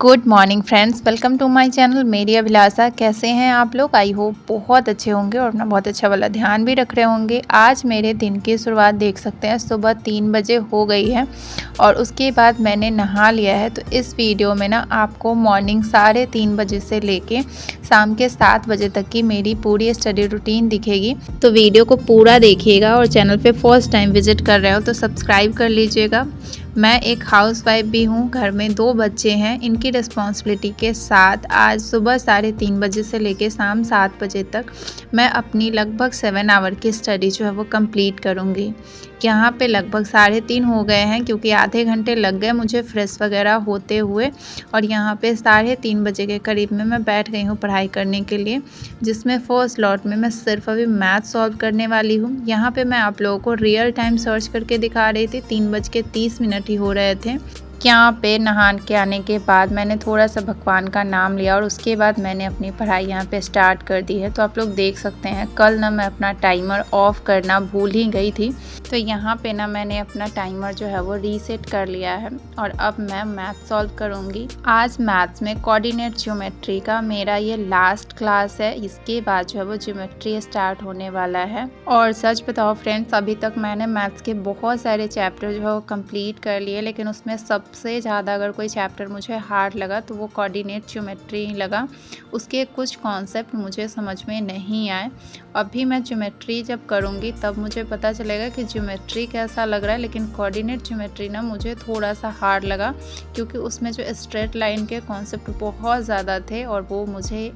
Good morning friends, welcome to my channel Meri Abhilasha. कैसे हैं आप लोग? आई होप बहुत अच्छे होंगे और अपना बहुत अच्छा वाला ध्यान भी रख रहे होंगे। आज मेरे दिन की शुरुआत देख सकते हैं, सुबह 3 बजे हो गई है और उसके बाद मैंने नहा लिया है। तो इस वीडियो में ना आपको मॉर्निंग 3:30 बजे से लेके शाम के 7 बजे तक की मेरी पूरी स्टडी रूटीन दिखेगी। तो वीडियो को पूरा देखिएगा और चैनल पे फर्स्ट टाइम विजिट कर रहे हो तो सब्सक्राइब कर लीजिएगा। मैं एक हाउसवाइफ भी हूँ, घर में 2 बच्चे हैं। इनकी रिस्पॉन्सिबिलिटी के साथ आज सुबह 3:30 बजे से लेकर शाम 7 बजे तक मैं अपनी लगभग 7 आवर की स्टडी जो है वो कंप्लीट करूँगी। यहाँ पे लगभग 3:30 हो गए हैं क्योंकि आधे घंटे लग गए मुझे फ्रेश वगैरह होते हुए और यहाँ पे 3:30 बजे के करीब में मैं बैठ गई हूँ पढ़ाई करने के लिए, जिसमें फर्स्ट लॉट में मैं सिर्फ अभी मैथ सॉल्व करने वाली हूँ। यहाँ पे मैं आप लोगों को रियल टाइम सर्च करके दिखा रही थी। 3:30 ही हो रहे थे। यहाँ पे नहान के आने के बाद मैंने थोड़ा सा भगवान का नाम लिया और उसके बाद मैंने अपनी पढ़ाई यहाँ पे स्टार्ट कर दी है। तो आप लोग देख सकते हैं कल ना मैं अपना टाइमर ऑफ करना भूल ही गई थी, तो यहाँ पे ना मैंने अपना टाइमर जो है वो रीसेट कर लिया है और अब मैं मैथ सॉल्व करूँगी। आज मैथ्स में कोऑर्डिनेट ज्योमेट्री का मेरा ये लास्ट क्लास है। इसके बाद जो है वो ज्योमेट्री स्टार्ट होने वाला है। और सच बताओ फ्रेंड्स, अभी तक मैंने मैथ्स के बहुत सारे चैप्टर जो है वो कंप्लीट कर लिए, लेकिन उसमें सबसे ज़्यादा अगर कोई चैप्टर मुझे हार्ड लगा तो वो कोऑर्डिनेट ज्योमेट्री ही लगा। उसके कुछ कॉन्सेप्ट मुझे समझ में नहीं आए। अभी मैं ज्योमेट्री जब करूँगी तब मुझे पता चलेगा कि ज्योमेट्री कैसा लग रहा है, लेकिन कोऑर्डिनेट ज्योमेट्री ना मुझे थोड़ा सा हार्ड लगा क्योंकि उसमें जो स्ट्रेट लाइन के कॉन्सेप्ट बहुत ज़्यादा थे और वो मुझे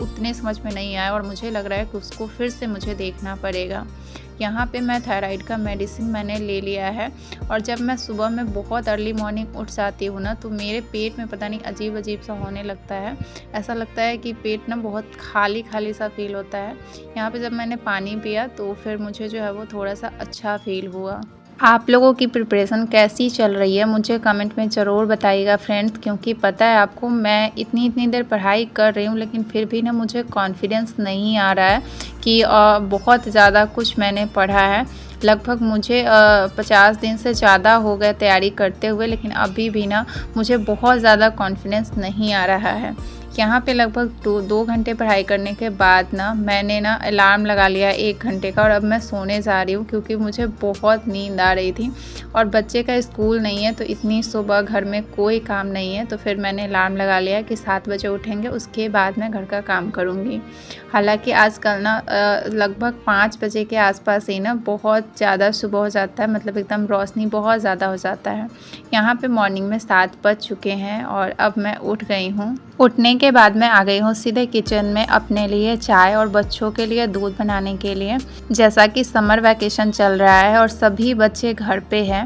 उतने समझ में नहीं आए और मुझे लग रहा है कि उसको फिर से मुझे देखना पड़ेगा। यहाँ पे मैं थायराइड का मेडिसिन मैंने ले लिया है और जब मैं सुबह में बहुत अर्ली मॉर्निंग उठ जाती हूँ ना तो मेरे पेट में पता नहीं अजीब अजीब सा होने लगता है। ऐसा लगता है कि पेट ना बहुत खाली खाली सा फील होता है। यहाँ पे जब मैंने पानी पिया तो फिर मुझे जो है वो थोड़ा सा अच्छा फील हुआ। आप लोगों की प्रिपरेशन कैसी चल रही है मुझे कमेंट में ज़रूर बताइएगा फ्रेंड्स, क्योंकि पता है आपको मैं इतनी देर पढ़ाई कर रही हूँ लेकिन फिर भी ना मुझे कॉन्फिडेंस नहीं आ रहा है कि बहुत ज़्यादा कुछ मैंने पढ़ा है। लगभग मुझे 50 दिन से ज़्यादा हो गए तैयारी करते हुए, लेकिन अभी भी ना मुझे बहुत ज़्यादा कॉन्फिडेंस नहीं आ रहा है। यहाँ पे लगभग 2 घंटे पढ़ाई करने के बाद ना मैंने ना अलार्म लगा लिया 1 घंटे का और अब मैं सोने जा रही हूँ क्योंकि मुझे बहुत नींद आ रही थी और बच्चे का स्कूल नहीं है तो इतनी सुबह घर में कोई काम नहीं है। तो फिर मैंने अलार्म लगा लिया कि 7 बजे उठेंगे, उसके बाद मैं घर का काम करूँगी। हालांकि आजकल ना लगभग 5 बजे के आसपास ही ना बहुत ज़्यादा सुबह हो जाता है, मतलब एकदम रोशनी बहुत ज़्यादा हो जाता है। यहाँ पे मॉर्निंग में 7 बज चुके हैं और अब मैं उठ गई हूँ। उठने के बाद मैं आ गई हूँ सीधे किचन में अपने लिए चाय और बच्चों के लिए दूध बनाने के लिए। जैसा कि समर वैकेशन चल रहा है और सभी बच्चे घर पे हैं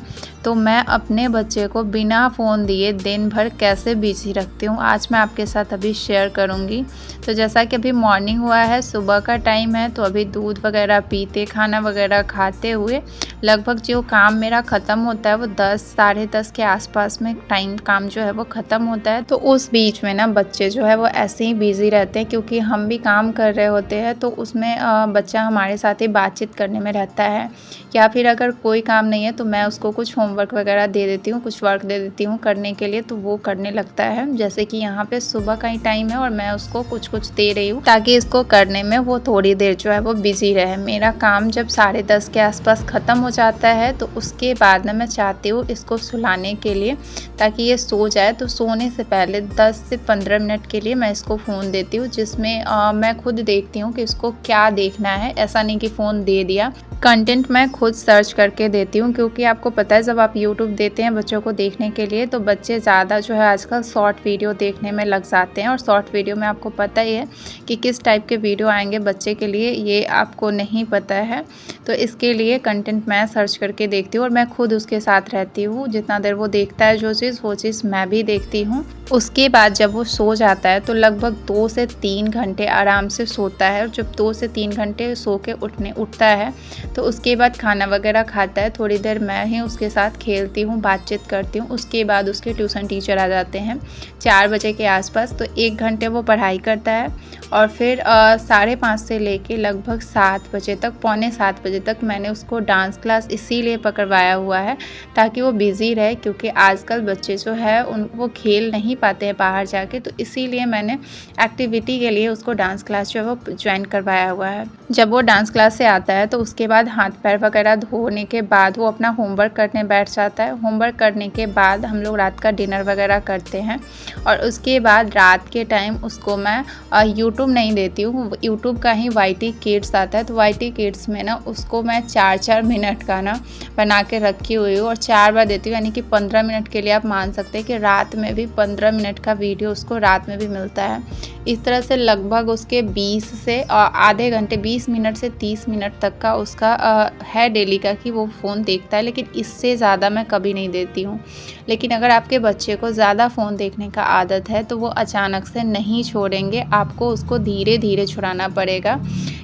तो मैं अपने बच्चे को बिना फ़ोन दिए दिन भर कैसे बिजी रखती हूँ आज मैं आपके साथ अभी शेयर करूँगी। तो जैसा कि अभी मॉर्निंग हुआ है, सुबह का टाइम है, तो अभी दूध वगैरह पीते खाना वगैरह खाते हुए लगभग जो काम मेरा ख़त्म होता है वो 10 साढ़े 10 के आसपास में काम जो है वो ख़त्म होता है। तो उस बीच में ना बच्चे जो है वो ऐसे ही बिज़ी रहते हैं क्योंकि हम भी काम कर रहे होते हैं, तो उसमें बच्चा हमारे साथ ही बातचीत करने में रहता है। या फिर अगर कोई काम नहीं है तो मैं उसको कुछ होमवर्क वगैरह दे देती हूँ, कुछ वर्क दे देती हूँ करने के लिए, तो वो करने लगता है। जैसे कि यहाँ पे सुबह का ही टाइम है और मैं उसको कुछ दे रही हूँ ताकि इसको करने में वो थोड़ी देर जो है वो बिजी रहे। मेरा काम जब 10:30 के आसपास ख़त्म हो जाता है तो उसके बाद ना मैं चाहती हूँ इसको सुलाने के लिए ताकि ये सो जाए। तो सोने से पहले 10 से 15 मिनट के लिए मैं इसको फ़ोन देती हूँ, जिसमें मैं खुद देखती हूँ कि इसको क्या देखना है। ऐसा नहीं कि फ़ोन दे दिया, कंटेंट मैं खुद सर्च करके देती हूँ क्योंकि आपको पता है जब आप यूट्यूब देते हैं बच्चों को देखने के लिए तो बच्चे ज़्यादा जो है आजकल शॉर्ट वीडियो देखने में लग जाते हैं और शॉर्ट वीडियो में आपको पता ही है कि किस टाइप के वीडियो आएंगे बच्चे के लिए, ये आपको नहीं पता है। तो इसके लिए कंटेंट मैं सर्च करके देखती हूँ और मैं खुद उसके साथ रहती हूँ। जितना देर वो देखता है जो चीज़ वो चीज़ मैं भी देखती हूँ। उसके बाद जब वो सो जाता है तो लगभग 2 से 3 घंटे आराम से सोता है और जब 2 से 3 घंटे सो के उठता है तो उसके बाद खाना वगैरह खाता है। थोड़ी देर मैं ही उसके साथ खेलती हूँ, बातचीत करती हूँ। उसके बाद उसके ट्यूशन टीचर आ जाते हैं 4 बजे के आसपास, तो 1 घंटे वो पढ़ाई करता है और फिर 5:30 से लेके लगभग 7 बजे तक, पौने 7 बजे तक मैंने उसको डांस क्लास इसीलिए पकड़वाया हुआ है ताकि वो बिज़ी रहे, क्योंकि आजकल बच्चे जो है वो खेल नहीं पाते हैं बाहर जाके, तो इसीलिए मैंने एक्टिविटी के लिए उसको डांस क्लास जो है वो ज्वाइन करवाया हुआ है। जब वो डांस क्लास से आता है तो उसके बाद हाथ पैर वगैरह धोने के बाद वो अपना होमवर्क करने बैठ जाता है। होमवर्क करने के बाद हम लोग रात का डिनर वगैरह करते हैं और उसके बाद रात के टाइम उसको मैं यूट्यूब नहीं देती हूँ, यूट्यूब का ही YT किड्स आता है, तो YT किड्स में ना उसको मैं 4-4 मिनट का ना बना के रखी हुई हूँ और 4 बार देती हूँ, यानी कि 15 मिनट के लिए आप मान सकते हैं कि रात में भी 15 मिनट का वीडियो उसको रात में भी मिलता है। इस तरह से लगभग उसके 20 से आधे घंटे 20 मिनट से 30 मिनट तक का उसका है डेली का कि वो फ़ोन देखता है, लेकिन इससे ज़्यादा मैं कभी नहीं देती हूँ। लेकिन अगर आपके बच्चे को ज़्यादा फ़ोन देखने का आदत है तो वो अचानक से नहीं छोड़ेंगे, आपको उसको धीरे धीरे छुड़ाना पड़ेगा,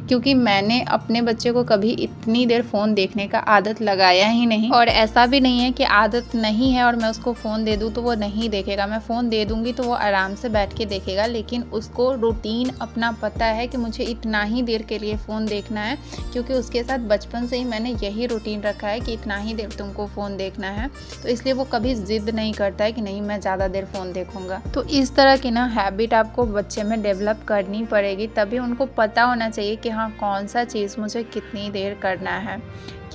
क्योंकि मैंने अपने बच्चे को कभी इतनी देर फ़ोन देखने का आदत लगाया ही नहीं। और ऐसा भी नहीं है कि आदत नहीं है और मैं उसको फ़ोन दे दूँ तो वो नहीं देखेगा, मैं फ़ोन दे दूँगी तो वो आराम से बैठ के देखेगा, लेकिन उसको रूटीन अपना पता है कि मुझे इतना ही देर के लिए फ़ोन देखना है, क्योंकि उसके साथ बचपन से ही मैंने यही रूटीन रखा है कि इतना ही देर तुमको फ़ोन देखना है, तो इसलिए वो कभी ज़िद नहीं करता है कि नहीं मैं ज़्यादा देर फ़ोन देखूँगा। तो इस तरह की ना हैबिट आपको बच्चे में डेवलप करनी पड़ेगी, तभी उनको पता होना चाहिए कि हाँ कौन सा चीज़ मुझे कितनी देर करना है।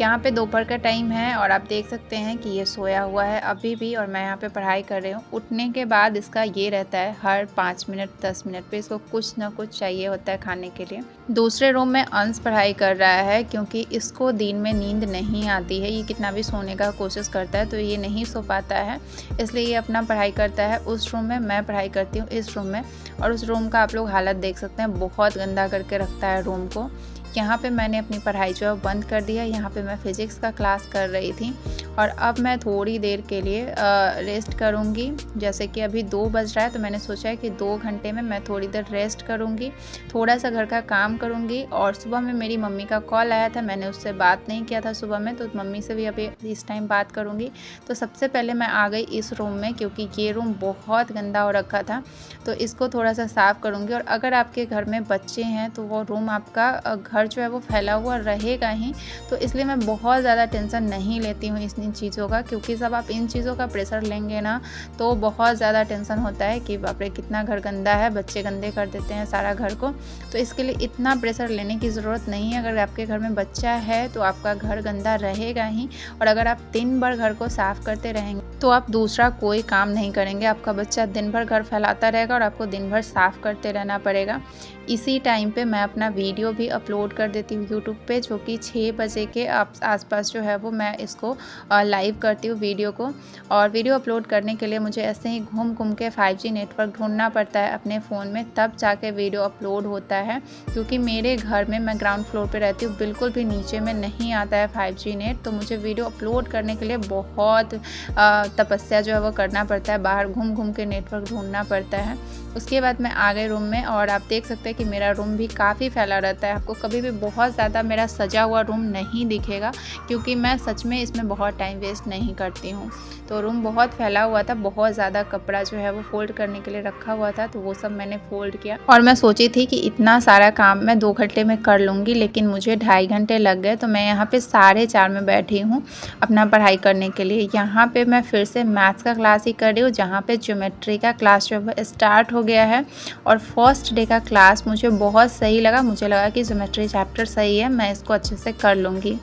यहाँ पे दोपहर का टाइम है और आप देख सकते हैं कि ये सोया हुआ है अभी भी और मैं यहाँ पे पढ़ाई कर रही हूँ। उठने के बाद इसका ये रहता है हर 5 मिनट 10 मिनट पे इसको कुछ ना कुछ चाहिए होता है खाने के लिए। दूसरे रूम में अंश पढ़ाई कर रहा है, क्योंकि इसको दिन में नींद नहीं आती है, ये कितना भी सोने का कोशिश करता है तो ये नहीं सो पाता है, इसलिए ये अपना पढ़ाई करता है उस रूम में, मैं पढ़ाई करती हूँ इस रूम में। और उस रूम का आप लोग हालत देख सकते हैं, बहुत गंदा करके रखता है रूम को। यहाँ पे मैंने अपनी पढ़ाई जो है बंद कर दिया। यहाँ पे मैं फ़िज़िक्स का क्लास कर रही थी और अब मैं थोड़ी देर के लिए रेस्ट करूँगी। जैसे कि अभी 2 बज रहा है तो मैंने सोचा है कि 2 घंटे में मैं थोड़ी देर रेस्ट करूँगी, थोड़ा सा घर का काम करूँगी। और सुबह में मेरी मम्मी का कॉल आया था, मैंने उससे बात नहीं किया था सुबह में, तो मम्मी से भी अभी इस टाइम बात करूँगी। तो सबसे पहले मैं आ गई इस रूम में, क्योंकि ये रूम बहुत गंदा हो रखा था, तो इसको थोड़ा सा साफ़ करूँगी। और अगर आपके घर में बच्चे हैं तो वो रूम आपका घर जो है वो फैला हुआ रहेगा ही, तो इसलिए मैं बहुत ज़्यादा टेंशन नहीं लेती हूँ इन चीज़ों का, क्योंकि जब आप इन चीज़ों का प्रेशर लेंगे ना तो बहुत ज़्यादा टेंशन होता है कि बाप रे कितना घर गंदा है, बच्चे गंदे कर देते हैं सारा घर को। तो इसके लिए इतना प्रेशर लेने की ज़रूरत नहीं है। अगर आपके घर में बच्चा है तो आपका घर गंदा रहेगा ही, और अगर आप दिन भर घर को साफ़ करते रहेंगे तो आप दूसरा कोई काम नहीं करेंगे, आपका बच्चा दिन भर घर फैलाता रहेगा और आपको दिन भर साफ़ करते रहना पड़ेगा। इसी टाइम पे मैं अपना वीडियो भी अपलोड कर देती हूँ यूट्यूब पे, जो कि 6 बजे के आसपास जो है वो मैं इसको लाइव करती हूँ वीडियो को। और वीडियो अपलोड करने के लिए मुझे ऐसे ही घूम घूम के 5G नेटवर्क ढूंढना पड़ता है अपने फ़ोन में, तब जाके वीडियो अपलोड होता है, क्योंकि मेरे घर में, मैं ग्राउंड फ्लोर पे रहती हूँ, बिल्कुल भी नीचे में नहीं आता है 5G नेट, तो मुझे वीडियो अपलोड करने के लिए बहुत तपस्या जो है वो करना पड़ता है, बाहर घूम घूम के नेटवर्क ढूंढना पड़ता है। उसके बाद मैं आ गई रूम में और आप देख सकते हैं कि मेरा रूम भी काफ़ी फैला रहता है। आपको कभी भी बहुत ज़्यादा मेरा सजा हुआ रूम नहीं दिखेगा, क्योंकि मैं सच में इसमें बहुत टाइम वेस्ट नहीं करती हूँ। तो रूम बहुत फैला हुआ था, बहुत ज़्यादा कपड़ा जो है वो फ़ोल्ड करने के लिए रखा हुआ था, तो वो सब मैंने फ़ोल्ड किया। और मैं सोची थी कि इतना सारा काम मैं 2 घंटे में कर लूँगी, लेकिन मुझे 2.5 घंटे लग गए। तो मैं यहाँ पे 4:30 में बैठी हूँ अपना पढ़ाई करने के लिए। यहाँ पे मैं फिर से मैथ्स का क्लास ही कर रही हूँ, जहाँ पे ज्योमेट्री का क्लास जो है स्टार्ट हो गया है। और फर्स्ट डे का क्लास मुझे बहुत सही लगा, मुझे लगा कि ज्योमेट्री चैप्टर सही है, मैं इसको अच्छे से कर लूँगी।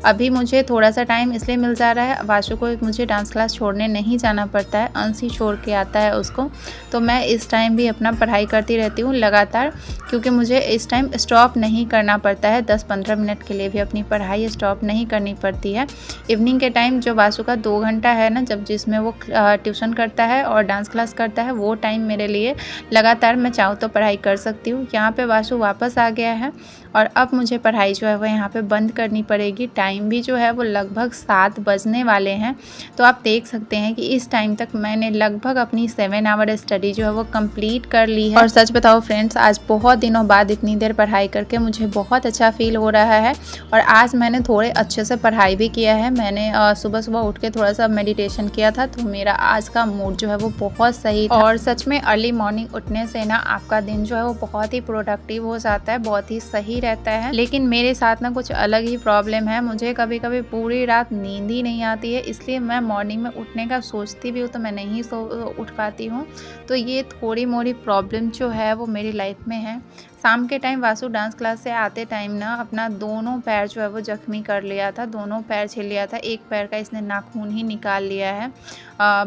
अभी मुझे थोड़ा सा टाइम इसलिए मिल जा रहा है, वाशु को मुझे डांस क्लास छोड़ने नहीं जाना पड़ता है, अंश ही छोड़ के आता है उसको, तो मैं इस टाइम भी अपना पढ़ाई करती रहती हूँ लगातार, क्योंकि मुझे इस टाइम स्टॉप नहीं करना पड़ता है। 10-15 मिनट के लिए भी अपनी पढ़ाई स्टॉप नहीं करनी पड़ती है। इवनिंग के टाइम जो वाशु का 2 घंटा है ना, जब जिसमें वो ट्यूशन करता है और डांस क्लास करता है, वो टाइम मेरे लिए लगातार मैं चाहूँ तो पढ़ाई कर सकती हूँ। यहाँ पे वाशु वापस आ गया है और अब मुझे पढ़ाई जो है वो यहाँ पे बंद करनी पड़ेगी। टाइम भी जो है वो लगभग 7 बजने वाले हैं। तो आप देख सकते हैं कि इस टाइम तक मैंने लगभग अपनी 7 आवर स्टडी जो है वो कंप्लीट कर ली है। और सच बताओ फ्रेंड्स, आज बहुत दिनों बाद इतनी देर पढ़ाई करके मुझे बहुत अच्छा फील हो रहा है। और आज मैंने थोड़े अच्छे से पढ़ाई भी किया है। मैंने सुबह सुबह उठ के थोड़ा सा मेडिटेशन किया था, तो मेरा आज का मूड जो है वो बहुत सही था। और सच में अर्ली मॉर्निंग उठने से ना आपका दिन जो है वो बहुत ही प्रोडक्टिव हो जाता है, बहुत ही सही रहता है। लेकिन मेरे साथ ना कुछ अलग ही प्रॉब्लम है, मुझे कभी कभी पूरी रात नींद ही नहीं आती है, इसलिए मैं मॉर्निंग में उठने का सोचती भी हूँ तो मैं नहीं उठ पाती हूँ। तो ये थोड़ी मोड़ी प्रॉब्लम जो है वो मेरी लाइफ में है। शाम के टाइम वासु डांस क्लास से आते टाइम ना अपना दोनों पैर जो है वो जख्मी कर लिया था, दोनों पैर छिल लिया था। एक पैर का इसने नाखून ही निकाल लिया है।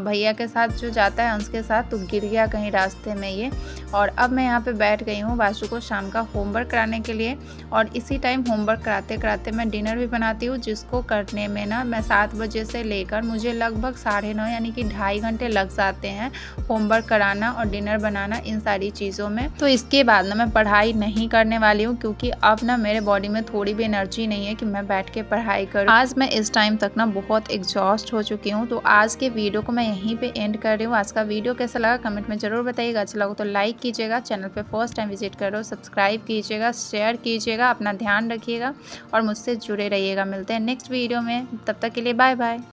भैया के साथ जो जाता है उसके साथ, तो गिर गया कहीं रास्ते में ये। और अब मैं यहाँ पे बैठ गई हूँ वासु को शाम का होमवर्क कराने के लिए। और इसी टाइम होमवर्क कराते कराते मैं डिनर भी बनाती हूँ, जिसको करने में ना मैं 7 बजे से लेकर मुझे लगभग 9:30 यानी कि 2.5 घंटे लग जाते हैं होमवर्क कराना और डिनर बनाना, इन सारी चीज़ों में। तो इसके बाद ना मैं पढ़ाई नहीं करने वाली हूँ, क्योंकि अब ना मेरे बॉडी में थोड़ी भी एनर्जी नहीं है कि मैं बैठ के पढ़ाई करूँ। आज मैं इस टाइम तक ना बहुत एग्जॉस्ट हो चुकी हूँ। तो आज के वीडियो को मैं यहीं पे एंड कर रही हूँ। आज का वीडियो कैसा लगा कमेंट में ज़रूर बताइएगा। अच्छा लगा तो लाइक कीजिएगा, चैनल पे फर्स्ट टाइम विजिट करो सब्सक्राइब कीजिएगा, शेयर कीजिएगा, अपना ध्यान रखिएगा और मुझसे जुड़े रहिएगा। मिलते हैं नेक्स्ट वीडियो में, तब तक के लिए बाय बाय।